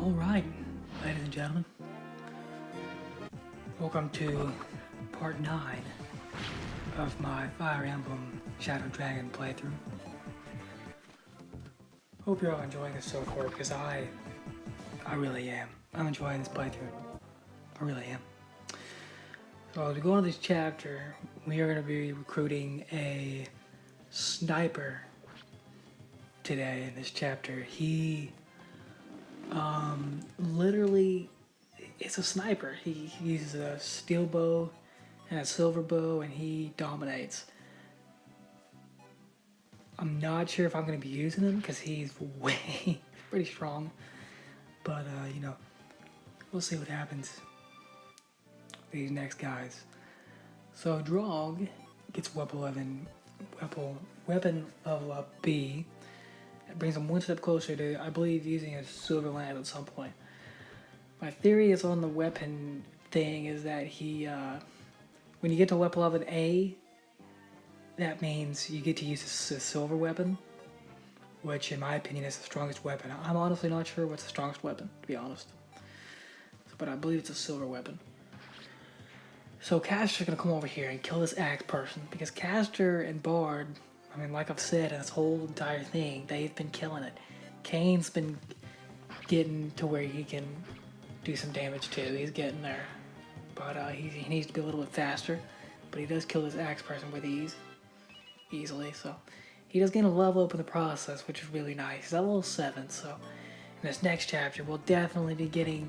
Alright, ladies and gentlemen, welcome to part 9 of my Fire Emblem Shadow Dragon playthrough. Hope you're all enjoying this so far because I really am. I'm enjoying this playthrough. I really am. So to go on this chapter, we are going to be recruiting a sniper today in this chapter. He literally it's a sniper. He uses a steel bow and a silver bow and he dominates. I'm not sure if I'm going to be using him because he's pretty strong, but we'll see what happens with these next guys. So Drog gets weapon level up B. It brings him one step closer to, I believe, using a silver lance at some point. My theory is on the weapon thing is that he, when you get to weapon level A, that means you get to use a silver weapon, which in my opinion is the strongest weapon. I'm honestly not sure what's the strongest weapon, to be honest. But I believe it's a silver weapon. So Caster's gonna come over here and kill this axe person, because Caster and Bard, I mean, like I've said in this whole entire thing, they've been killing it. Kane's been getting to where he can do some damage too. He's getting there. But he needs to be a little bit faster. But he does kill this axe person with easily. So he does gain a level up in the process, which is really nice. He's at level 7, so in this next chapter, we'll definitely be getting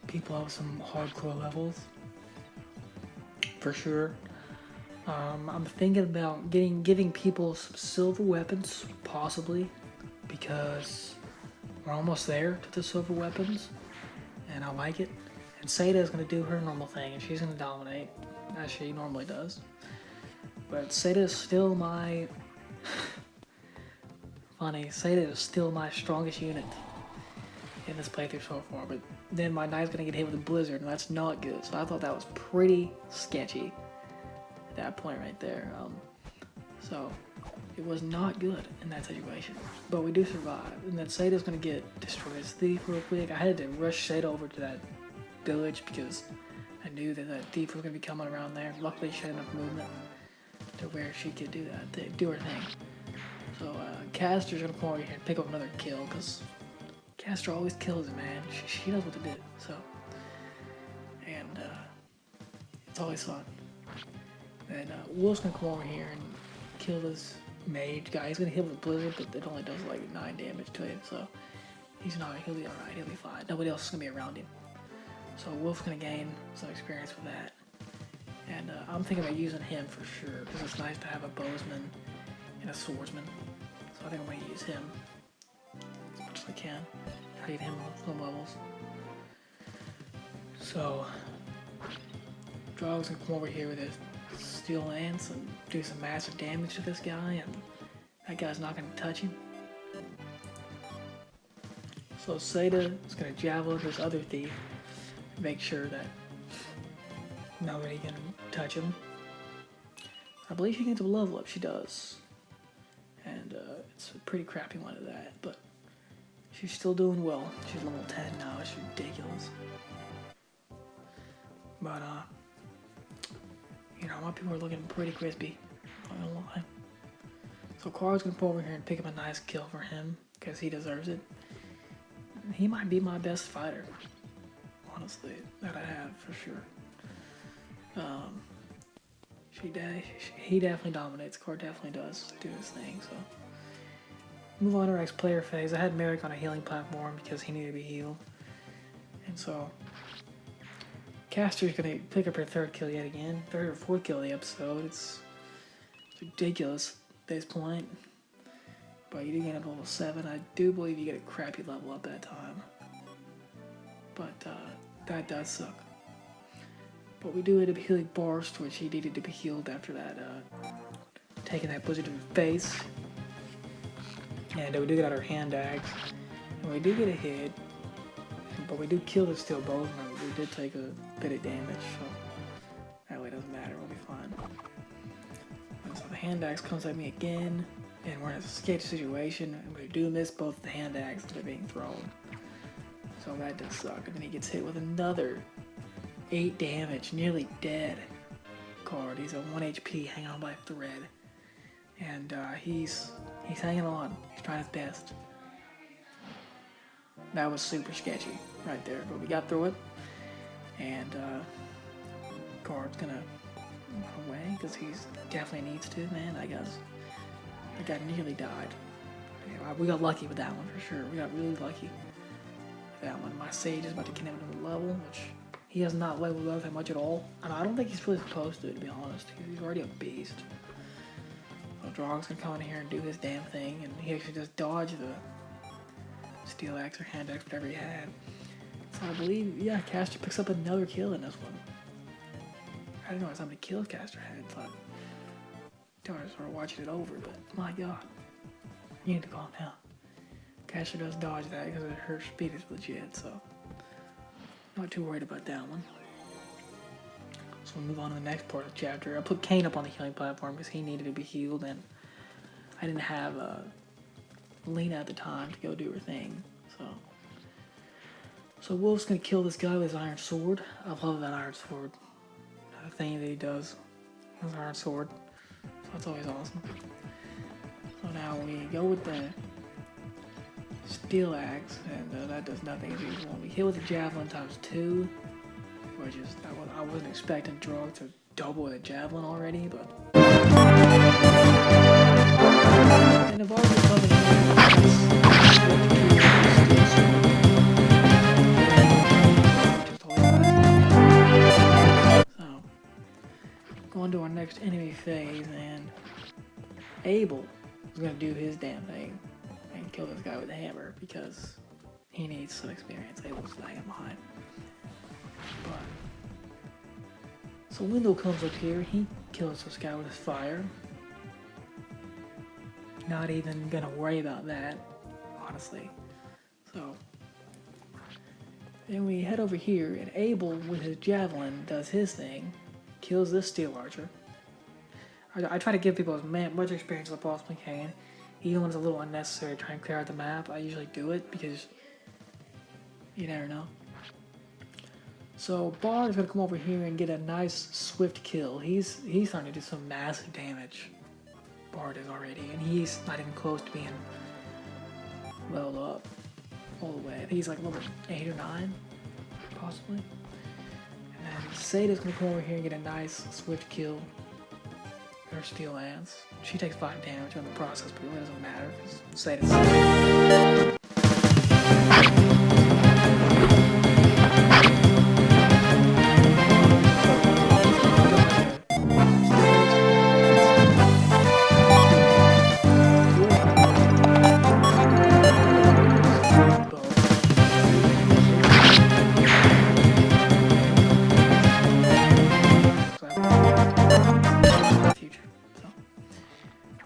people up some hardcore levels. For sure. I'm thinking about giving people some silver weapons, possibly, because we're almost there to the silver weapons, and I like it. And Sada's going to do her normal thing, and she's going to dominate, as she normally does. But Sada is still my... Sada is still my strongest unit in this playthrough so far, but then my knight's going to get hit with a blizzard, and that's not good, so I thought that was pretty sketchy. That point right there. So it was not good in that situation, but we do survive. And then Sada's gonna get destroyed as thief real quick. I had to rush Sada over to that village because I knew that that thief was gonna be coming around there. Luckily she had enough movement to where she could do that, do her thing. So Caster's gonna come over here and pick up another kill because Caster always kills it, man. She knows what to do. So, and it's always fun. And Wolf's gonna come over here and kill this mage guy. He's gonna hit with a blizzard, but it only does like 9 damage to him, so he'll be alright, he'll be fine. Nobody else is gonna be around him. So Wolf's gonna gain some experience with that. And I'm thinking about using him for sure, because it's nice to have a bowsman and a swordsman. So I think I'm gonna use him as much as I can. Try to get him on some levels. So Drog's gonna come over here with his steel lance and do some massive damage to this guy, and that guy's not going to touch him. So Sada is going to javelin this other thief and make sure that nobody can touch him. I believe she gets a level up, she does. And it's a pretty crappy one at that, but she's still doing well. She's level 10 now, it's ridiculous. But my people are looking pretty crispy, not gonna lie. So Carl's gonna pull over here and pick up a nice kill for him, because he deserves it. He might be my best fighter, honestly, that I have, for sure. He definitely dominates. Carl definitely does do his thing, so. Move on to our next player phase. I had Merrick on a healing platform because he needed to be healed. And so Caster's gonna pick up her 3rd kill yet again. 3rd or 4th kill of the episode. It's ridiculous at this point. But you do get up to level 7. I do believe you get a crappy level up that time. But that does suck. But we do end up healing Barst, which he needed to be healed after that, taking that blizzard to the face. And we do get out our hand axe. And we do get a hit. But we do kill the steel bowman. We did take a bit of damage, so that way it doesn't matter, we'll be fine. And so the hand axe comes at me again, and we're in a sketchy situation, and we do miss both the hand axe that are being thrown. So that does suck. And then he gets hit with another 8 damage, nearly dead card. He's at 1 HP, hanging on by a thread. And he's hanging on. He's trying his best. That was super sketchy right there, but we got through it. And card's gonna run away because he definitely needs to, man. I guess that guy nearly died. Yeah, we got lucky with that one for sure. We got really lucky with that one. My Sage is about to get him to the level, which he has not leveled up that much at all. And I don't think he's really supposed to be honest. He's already a beast. So Drog's gonna come in here and do his damn thing, and he actually just dodged the Steel Axe or Hand Axe, whatever he had. So I believe, yeah, Caster picks up another kill in this one. I didn't know it was something to kill Caster had, but I started watching it over, but my god. You need to calm down. Caster does dodge that because her speed is legit, so not too worried about that one. So we'll move on to the next part of the chapter. I put Kane up on the healing platform because he needed to be healed, and I didn't have Lena at the time to go do her thing. So Wolf's gonna kill this guy with his iron sword. I love that iron sword. The thing that he does with his iron sword. So that's always awesome. So now we go with the Steel Axe, and that does nothing as usual. We hit with the Javelin ×2, which is, I wasn't expecting Drog to double with a Javelin already, but... And the Varg is coming in. So, going to our next enemy phase, and Abel is going to do his damn thing and kill this guy with a hammer because he needs some experience. Abel's lagging behind. But so Wendell comes up here, he kills this guy with his fire. Not even gonna worry about that, honestly. So then we head over here, and Abel with his javelin does his thing, kills this steel archer. I try to give people as much experience as I possibly can. Even when it's a little unnecessary to try and clear out the map, I usually do it because you never know. So Bard is gonna come over here and get a nice swift kill. He's starting to do some massive damage. Bard is already, and he's not even close to being leveled up all the way. I think he's like level 8 or 9, possibly. And then Sada's gonna come over here and get a nice swift kill. Her Steel Lance. She takes 5 damage on the process, but it really doesn't matter because Sada's.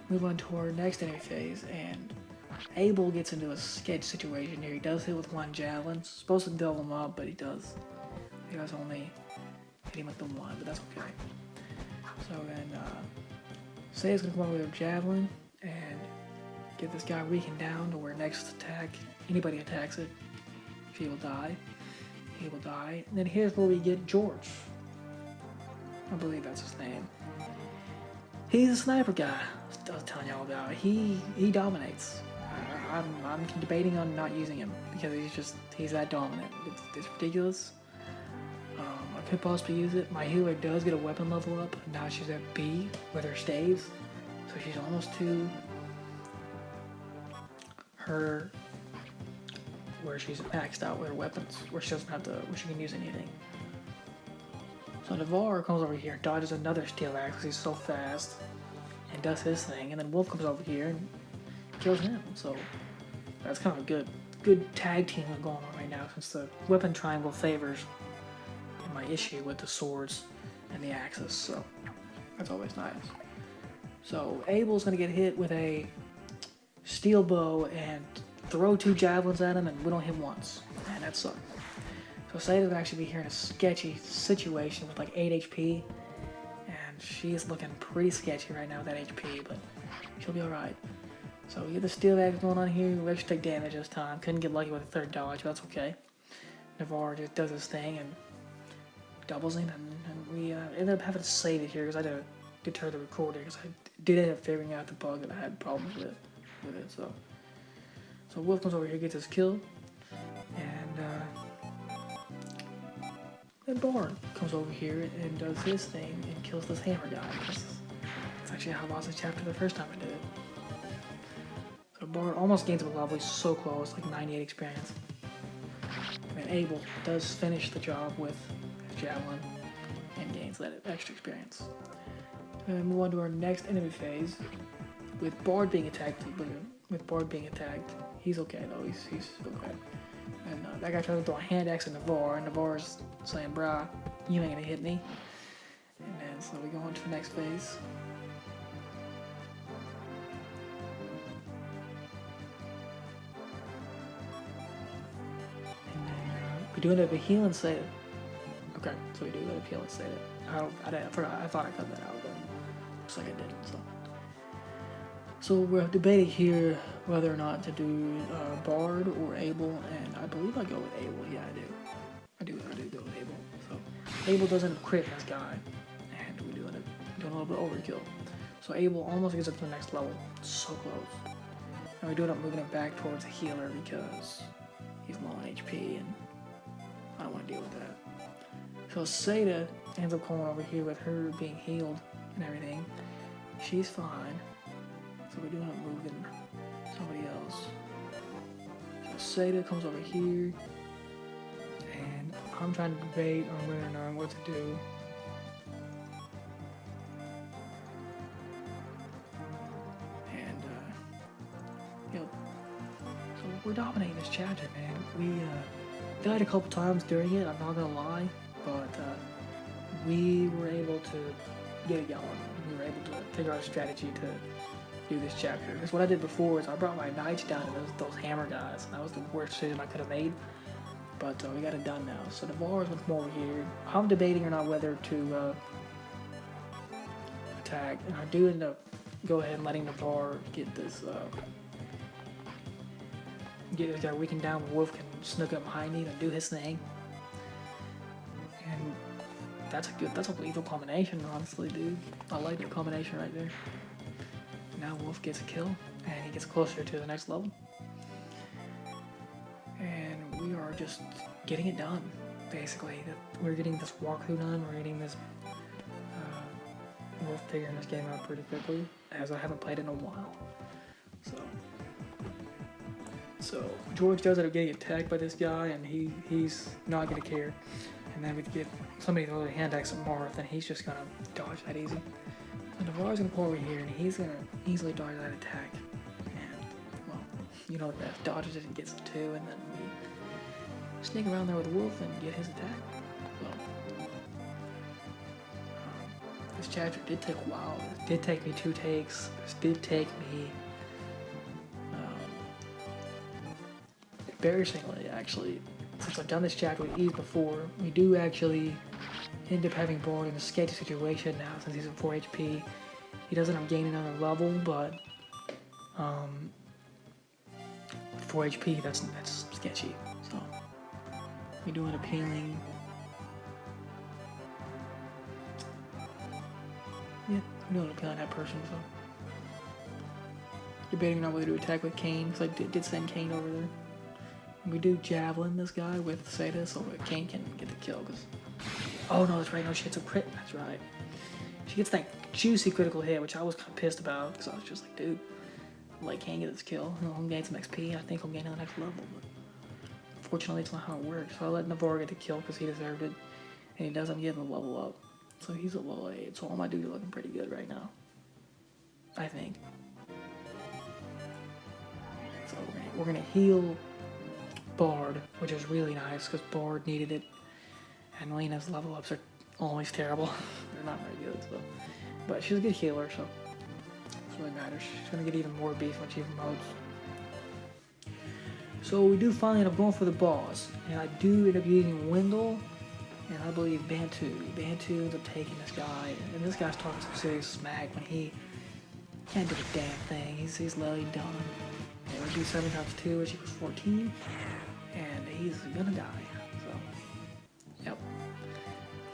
Move on to our next enemy phase, and Abel gets into a sketch situation here. He does hit with 1 javelin. It's supposed to double him up, but he does only hit him with the 1, but that's okay. So then Seiya's gonna come over with a javelin and get this guy weakened down to where next attack, anybody attacks it, she will die. He will die. And then here's where we get George. I believe that's his name. He's a sniper guy. I was telling y'all about. He dominates. I'm debating on not using him because he's that dominant. It's ridiculous. I could possibly use it. My healer does get a weapon level up. Now she's at B with her staves, so she's almost to her where she's maxed out with her weapons, where she doesn't have to, where she can use anything. So Navarre comes over here, dodges another Steel Axe because he's so fast, and does his thing, and then Wolf comes over here and kills him. So that's kind of a good tag team going on right now, since the weapon triangle favors my issue with the swords and the axes, so that's always nice. So Abel's gonna get hit with a steel bow and throw 2 javelins at him, and we don't hit once, and that sucks. So Sada's gonna actually be here in a sketchy situation with like 8 HP, and she's looking pretty sketchy right now with that HP, but she'll be alright. So we get the steel axe going on here. We actually take damage this time. Couldn't get lucky with the 3rd dodge, but that's okay. Navarre just does his thing and doubles him, and we ended up having to save it here because I had to deter the recording because I did end up figuring out the bug that I had problems with it. So Wolf comes over here, gets his kill, and then Bard comes over here and does his thing and kills this hammer guy. That's actually how I lost this chapter the first time I did it. So Bard almost gains a level, he's so close, like 98 experience. And Abel does finish the job with his javelin and gains that extra experience. And move on to our next enemy phase. With Bard being attacked, he's okay though, he's okay. And that guy tries to throw a hand axe at Navarre, and Navarre's saying, "Brah, you ain't gonna hit me." And then so we go on to the next phase. And then we do end up a heal and save it. Okay, so we do end up heal and save it. I forgot, I thought I cut that out, but looks like I didn't. So we're debating here whether or not to do Bard or Abel, and I believe I go with Abel. Yeah, I do go with Abel. So Abel does end up critting this guy, and we do end up doing a little bit of overkill. So Abel almost gets up to the next level, so close. And we do end up moving him back towards the healer because he's low on HP, and I don't want to deal with that. So Seda ends up coming over here with her being healed and everything. She's fine. So we're doing a moving somebody else. So Seda comes over here, and I'm trying to debate on whether or not what to do. And so we're dominating this chapter, man. We died a couple times during it. I'm not gonna lie, but we were able to get it going. We were able to figure out a strategy to do this chapter. Because what I did before is I brought my knights down to those hammer guys. That was the worst decision I could have made. But we got it done now. So Navarre is once more over here. I'm debating or not whether to attack. And I do end up go ahead and letting Navarre get this guy weakened down. Wolf can snook up behind him and do his thing. And that's a lethal combination, honestly, dude. I like that combination right there. Now Wolf gets a kill, and he gets closer to the next level. And we are just getting it done, basically. We're getting this walkthrough done, we're getting this Wolf figuring this game out pretty quickly, as I haven't played in a while. So George does end up getting attacked by this guy, and he's not gonna care. And then we get somebody throw a hand axe at Marth, and he's just gonna dodge that easy. And Navarre's gonna come over here, and he's gonna easily dodge that attack. And, well, you know that dodges it and gets it too, and then we sneak around there with Wolf and get his attack. So, this chapter did take a while. It did take me 2 takes. This did take me, embarrassingly, actually, since I've done this chapter with Eve before, we do actually end up having Bard in a sketchy situation now since he's at 4 HP. He doesn't end up gaining another level, but 4 HP, that's sketchy. So we do end up healing. Yeah, we do end up healing that person. So debating on whether to attack with Kane, because I did send Kane over there. And we do javelin this guy with Seda, so Kane can get the kill. Oh no, that's right, no, she hits a crit, that's right. She gets that juicy critical hit, which I was kind of pissed about, because I was just like, dude, like, can't get this kill. I'll gain some XP, I think I'll gain to the next level, but unfortunately it's not how it works. So I let Navarre get the kill because he deserved it, and he doesn't get him a level up. So he's at level 8, so all my dudes are looking pretty good right now, I think. So we're gonna heal Bard, which is really nice, because Bard needed it. And Lena's level ups are always terrible. They're not very good, so. But she's a good healer, so it really matters. She's gonna get even more beef when she promotes. So we do finally end up going for the boss, and I do end up using Wendell, and I believe Bantu. Bantu ends up taking this guy, and this guy's talking some serious smack when he can't do a damn thing. He's literally done. And we do 7 times 2, which equals 14, and he's gonna die. So Yep.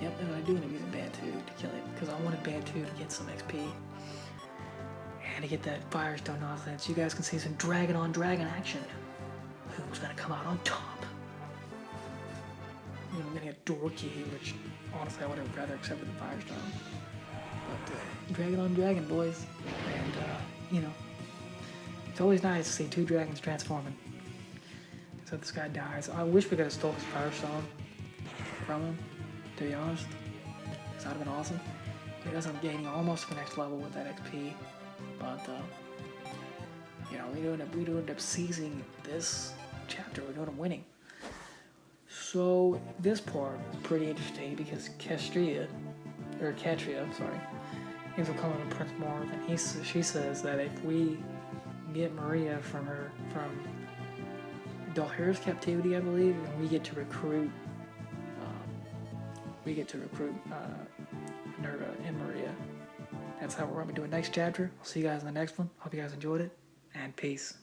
Yep, and I do end up using Band 2 to kill him, because I wanted Band 2 to get some XP. And to get that Firestone nonsense, you guys can see some dragon on dragon action. Who's gonna come out on top? You know, I'm getting a door key, which honestly I would have rather accepted the Firestone. But dragon on dragon, boys. And, you know, it's always nice to see two dragons transforming. So this guy dies. I wish we could have stole his Firestone from him, to be honest. Because that would have been awesome. He ends up gaining almost to the next level with that XP. But, you know, we do end up seizing this chapter. We do end up winning. So this part is pretty interesting because Ketria, ends up calling him Prince Marth, and she says that if we get Maria from Dalhira's captivity, I believe, and we get to recruit Nerva and Maria. That's how we're going to be doing next chapter. I'll see you guys in the next one. Hope you guys enjoyed it, and peace.